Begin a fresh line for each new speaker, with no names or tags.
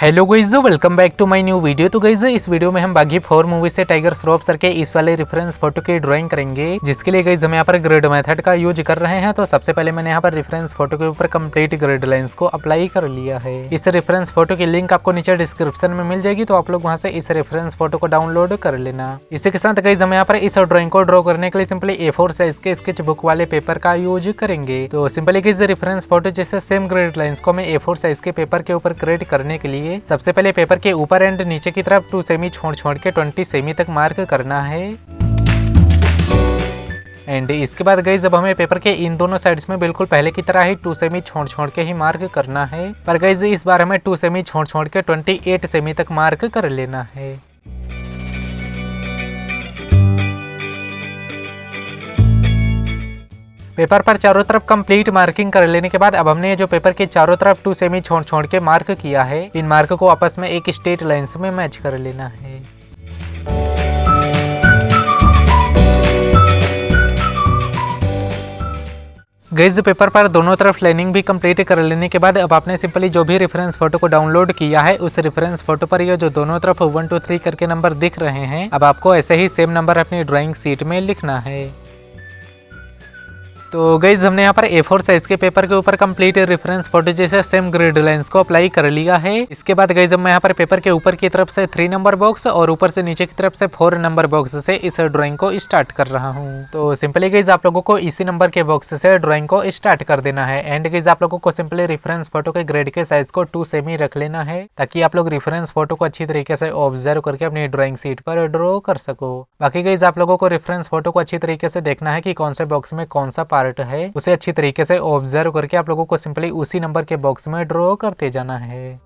Hello guys, welcome back to my new video. तो guys, इस video में हम बागी 4 मूवी से टाइगर श्रॉफ सर के इस वाले रेफरेंस फोटो की ड्राइंग करेंगे, जिसके लिए गाइस हम यहाँ पर ग्रिड मेथड का यूज कर रहे हैं। तो सबसे पहले मैंने यहाँ पर रेफरेंस फोटो के ऊपर कंप्लीट ग्रिड लाइंस को अप्लाई कर लिया है। इस रेफरेंस फोटो की लिंक आपको नीचे डिस्क्रिप्शन में मिल जाएगी, तो आप लोग वहाँ से इस रेफरेंस फोटो को डाउनलोड कर लेना। इसी के साथ गाइस हम यहाँ पर इस ड्राइंग को ड्रॉ करने के लिए सिंपली A4 साइज के स्केच बुक वाले पेपर का यूज करेंगे। तो सिंपली गाइस रेफरेंस फोटो जैसे सेम ग्रिड लाइंस को हमें A4 साइज के पेपर के ऊपर क्रिएट करने के लिए सबसे पहले पेपर के ऊपर एंड नीचे की तरफ 2 सेमी छोड़ के 20 सेमी तक मार्क करना है। एंड इसके बाद गाइस जब हमें पेपर के इन दोनों साइड्स में बिल्कुल पहले की तरह ही 2 सेमी छोड़ के ही मार्क करना है, पर गाइस इस बार हमें 2 सेमी छोड़ के 28 सेमी तक मार्क कर लेना है। पेपर पर चारों तरफ कंप्लीट मार्किंग कर लेने के बाद अब हमने जो पेपर के चारों तरफ 2 सेमी छोड़ के मार्क किया है, इन मार्क को आपस में एक स्ट्रेट लाइंस में मैच कर लेना है। गाइस पेपर पर दोनों तरफ लाइनिंग भी कंप्लीट कर लेने के बाद अब आपने सिंपली जो भी रेफरेंस फोटो को डाउनलोड किया है, उस रेफरेंस फोटो पर ये जो दोनों तरफ 1 2 3 करके नंबर दिख रहे हैं, अब आपको ऐसे ही सेम नंबर अपनी ड्राइंग शीट में लिखना है। तो गाइज हमने यहाँ पर A4 साइज के पेपर के ऊपर कंप्लीट रेफरेंस फोटो जैसे सेम ग्रिड लाइंस को अप्लाई कर लिया है। इसके बाद गाइज मैं यहाँ पर पेपर के ऊपर की तरफ से 3 नंबर बॉक्स और ऊपर से नीचे की तरफ से 4 नंबर बॉक्स से इस ड्राइंग को स्टार्ट कर रहा हूँ। तो सिंपली गाइज आप लोगों को इसी नंबर के बॉक्स से ड्राइंग को स्टार्ट कर देना है। एंड गाइज आप लोगों को सिंपली रेफरेंस फोटो के ग्रेड के साइज को 2 सेमी रख लेना है, ताकि आप लोग रेफरेंस फोटो को अच्छी तरीके से ऑब्जर्व करके अपनी ड्राइंग शीट पर ड्रॉ कर सको। बाकी गाइज आप लोगों को रेफरेंस फोटो को अच्छी तरीके से देखना है कि कौन से बॉक्स में कौन सा पार्ट है, उसे अच्छी तरीके से ऑब्जर्व करके आप लोगों को सिंपली उसी नंबर के बॉक्स में ड्रॉ करते जाना है।